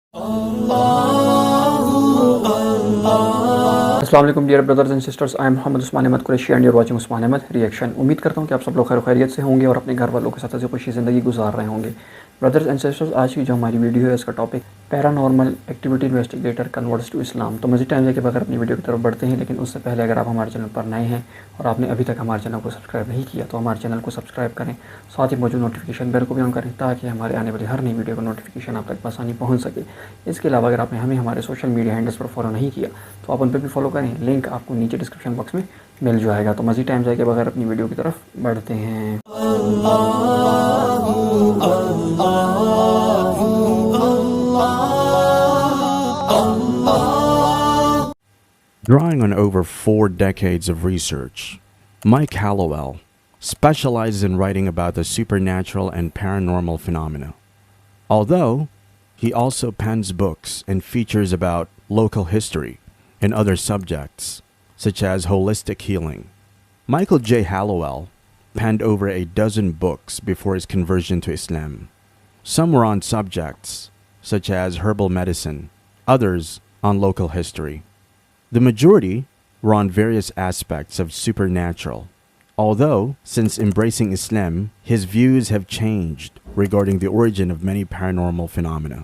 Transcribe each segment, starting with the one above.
अस्सलाम वालेकुम dear brothers and sisters, I am Mohammad Usman Ahmed Qureshi and you are watching Usman Ahmed reaction. उम्मीद करता हूँ कि आप सब लोग खैर खैरियत से होंगे और अपने घर वालों के साथ ऐसी खुशी ज़िंदगी गुजार रहे होंगे। ब्रदर्स एंड सिस्टर्स, आज की जो हमारी वीडियो है इसका topic paranormal activity investigator converts to Islam. तो मज़ीद टाइम के बगैर अपनी वीडियो की तरफ बढ़ते हैं, लेकिन उससे पहले अगर आप हमारे चैनल पर नए हैं और आपने अभी तक हमारे चैनल को सब्सक्राइब नहीं किया तो हमारे चैनल को सब्सक्राइब करें, साथ ही मौजूद नोटिफिकेशन बेल को भी ऑन करें ताकि हमारे आने वाली हर नई वीडियो का नोटिफिकेशन आप तक आसानी पहुँच सके। इसके अलावा अगर आपने हमें हमारे सोशल मीडिया हैंडल्स पर फॉलो नहीं किया तो आप उन पर भी फॉलो करें, लिंक आपको नीचे डिस्क्रिप्शन बॉक्स में मिल जाएगा। तो मज़ीद टाइम के बगैर अपनी वीडियो की तरफ बढ़ते हैं। Drawing on over 4 decades of research, Mike Hallowell specializes in writing about the supernatural and paranormal phenomena. Although he also pens books and features about local history and other subjects, such as holistic healing. Michael J. Hallowell penned over a dozen books before his conversion to Islam. Some were on subjects such as herbal medicine, others on local history. The majority were on various aspects of supernatural, although since embracing Islam, his views have changed regarding the origin of many paranormal phenomena.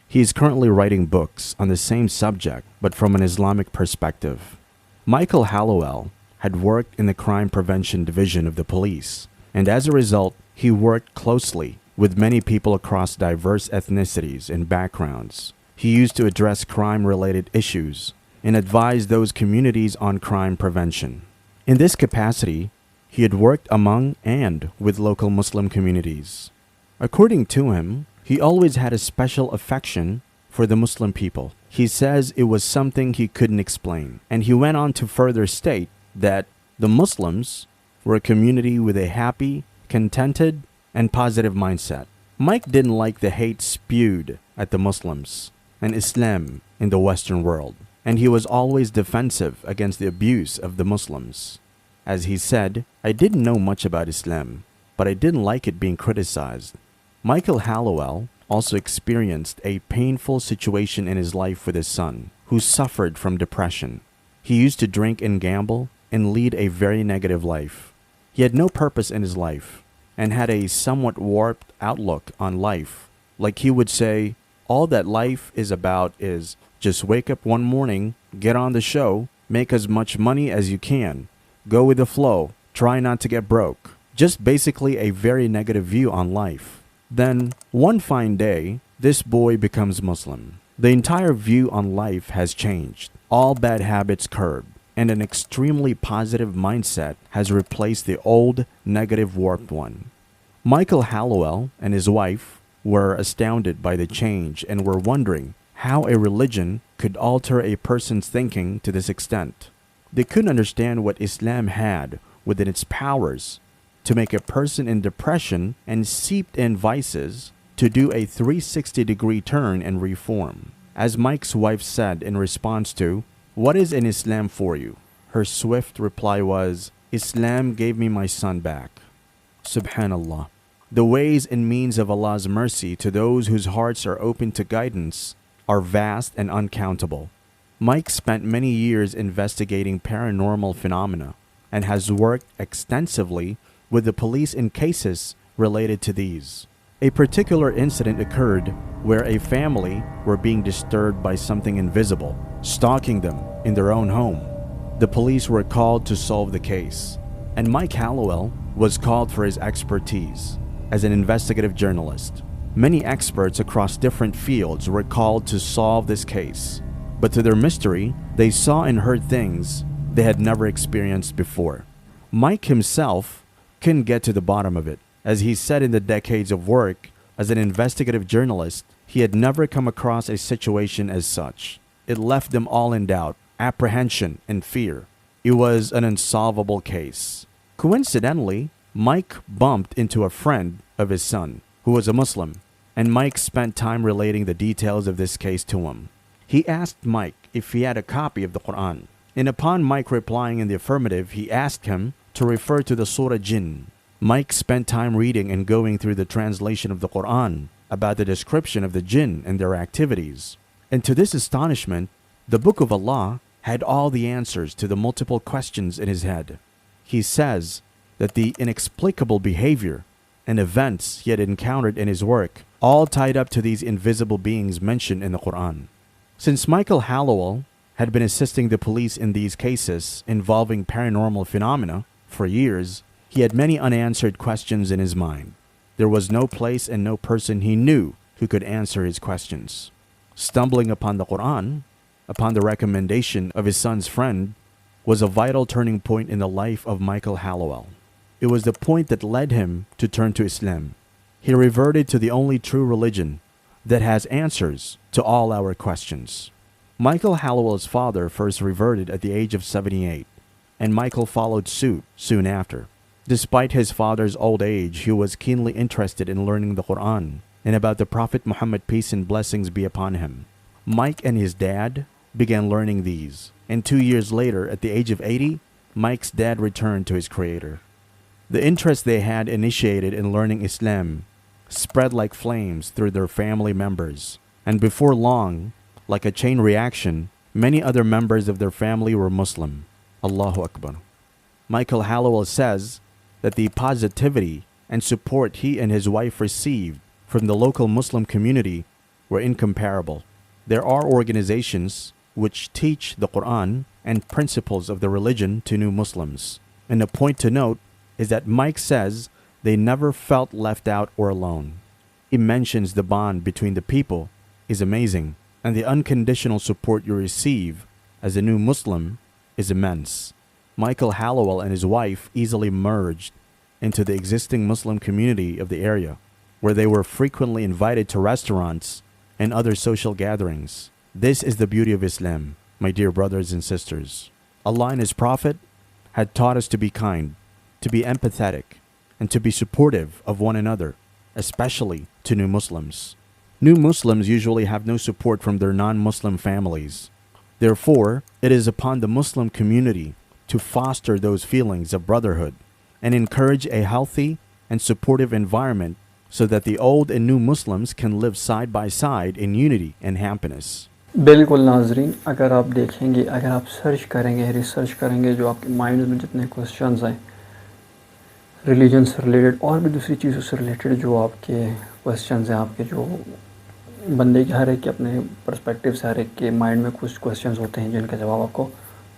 He is currently writing books on the same subject, but from an Islamic perspective. Michael Hallowell had worked in the crime prevention division of the police, and as a result, he worked closely with many people across diverse ethnicities and backgrounds. He used to address crime-related issues and advise those communities on crime prevention. In this capacity, he had worked among and with local Muslim communities. According to him, he always had a special affection for the Muslim people. He says it was something he couldn't explain, and he went on to further state that the Muslims were a community with a happy, contented, and positive mindset. Mike didn't like the hate spewed at the Muslims and Islam in the Western world, and he was always defensive against the abuse of the Muslims. As he said, "I didn't know much about Islam, but I didn't like it being criticized." Michael Hallowell also experienced a painful situation in his life with his son, who suffered from depression. He used to drink and gamble and lead a very negative life. He had no purpose in his life and had a somewhat warped outlook on life. Like he would say, all that life is about is just wake up one morning, get on the show, make as much money as you can, go with the flow, try not to get broke. Just basically a very negative view on life. Then, one fine day, this boy becomes Muslim. The entire view on life has changed, all bad habits curbed, and an extremely positive mindset has replaced the old, negative, warped one. Michael Hallowell and his wife were astounded by the change and were wondering how a religion could alter a person's thinking to this extent. They couldn't understand what Islam had within its powers to make a person in depression and seeped in vices to do a 360-degree turn and reform. As Mike's wife said in response to, "What is in Islam for you?" her swift reply was, "Islam gave me my son back." Subhanallah. The ways and means of Allah's mercy to those whose hearts are open to guidance are vast and uncountable. Mike spent many years investigating paranormal phenomena and has worked extensively with the police in cases related to these. A particular incident occurred where a family were being disturbed by something invisible, stalking them in their own home. The police were called to solve the case, and Mike Hallowell was called for his expertise as an investigative journalist. Many experts across different fields were called to solve this case, but to their mystery, they saw and heard things they had never experienced before. Mike himself couldn't get to the bottom of it. As he said in the decades of work as an investigative journalist, he had never come across a situation as such. It left them all in doubt, apprehension, and fear. It was an unsolvable case. Coincidentally, Mike bumped into a friend of his son, who was a Muslim, and Mike spent time relating the details of this case to him. He asked Mike if he had a copy of the Quran, and upon Mike replying in the affirmative, he asked him to refer to the Surah Jinn. Mike spent time reading and going through the translation of the Quran, about the description of the jinn and their activities. And to this astonishment, the Book of Allah had all the answers to the multiple questions in his head. He says that the inexplicable behavior and events he had encountered in his work all tied up to these invisible beings mentioned in the Quran. Since Michael Hallowell had been assisting the police in these cases involving paranormal phenomena for years, he had many unanswered questions in his mind. There was no place and no person he knew who could answer his questions. Stumbling upon the Quran, upon the recommendation of his son's friend, was a vital turning point in the life of Michael Hallowell. It was the point that led him to turn to Islam. He reverted to the only true religion that has answers to all our questions. Michael Hallowell's father first reverted at the age of 78, and Michael followed suit soon after. Despite his father's old age, he was keenly interested in learning the Quran and about the Prophet Muhammad, peace and blessings be upon him. Mike and his dad began learning these, and 2 years later, at the age of 80, Mike's dad returned to his Creator. The interest they had initiated in learning Islam spread like flames through their family members, and before long, like a chain reaction, many other members of their family were Muslim. Allahu Akbar. Michael Hallowell says that the positivity and support he and his wife received from the local Muslim community were incomparable. There are organizations which teach the Quran and principles of the religion to new Muslims. And a point to note is that Mike says they never felt left out or alone. He mentions the bond between the people is amazing, and the unconditional support you receive as a new Muslim is immense. Michael Hallowell and his wife easily merged into the existing Muslim community of the area, where they were frequently invited to restaurants and other social gatherings. This is the beauty of Islam, my dear brothers and sisters. Allah and His Prophet had taught us to be kind, to be empathetic, and to be supportive of one another, especially to new Muslims. New Muslims usually have no support from their non-Muslim families. Therefore, it is upon the Muslim community to foster those feelings of brotherhood and encourage a healthy and supportive environment so that the old and new Muslims can live side by side in unity and happiness. बिल्कुल नाजरीन, अगर आप देखेंगे, अगर आप search करेंगे, research करेंगे, जो आपके माइंड में जितने क्वेश्चंस हैं रिलीजन से रिलेटेड और भी दूसरी चीज़ों से रिलेटेड, जो आपके क्वेश्चंस हैं, आपके जो बंदे के हर एक के अपने पर्सपेक्टिव से हर एक के माइंड में कुछ क्वेश्चंस होते हैं जिनका जवाब आपको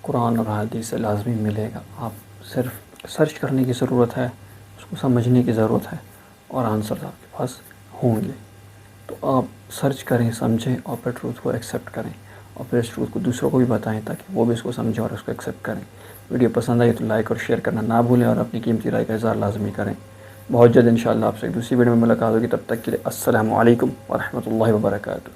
कुरान और हदीस से लाजमी मिलेगा। आप सिर्फ सर्च करने की ज़रूरत है, उसको समझने की ज़रूरत है और आंसर आपके पास होंगे। तो आप सर्च करें, समझें और फिर ट्रूथ को एक्सेप्ट करें और फिर इस ट्रूथ को दूसरों को भी बताएं ताकि वो भी इसको समझें और उसको एक्सेप्ट करें। वीडियो पसंद आई तो लाइक और शेयर करना ना भूलें और अपनी कीमती राय का इज़हार लाजमी करें। बहुत जल्द इंशाअल्लाह आपसे एक दूसरी वीडियो में मुलाकात होगी। तब तक के लिए अस्सलामु अलैकुम व रहमतुल्लाहि व बरकातुहू।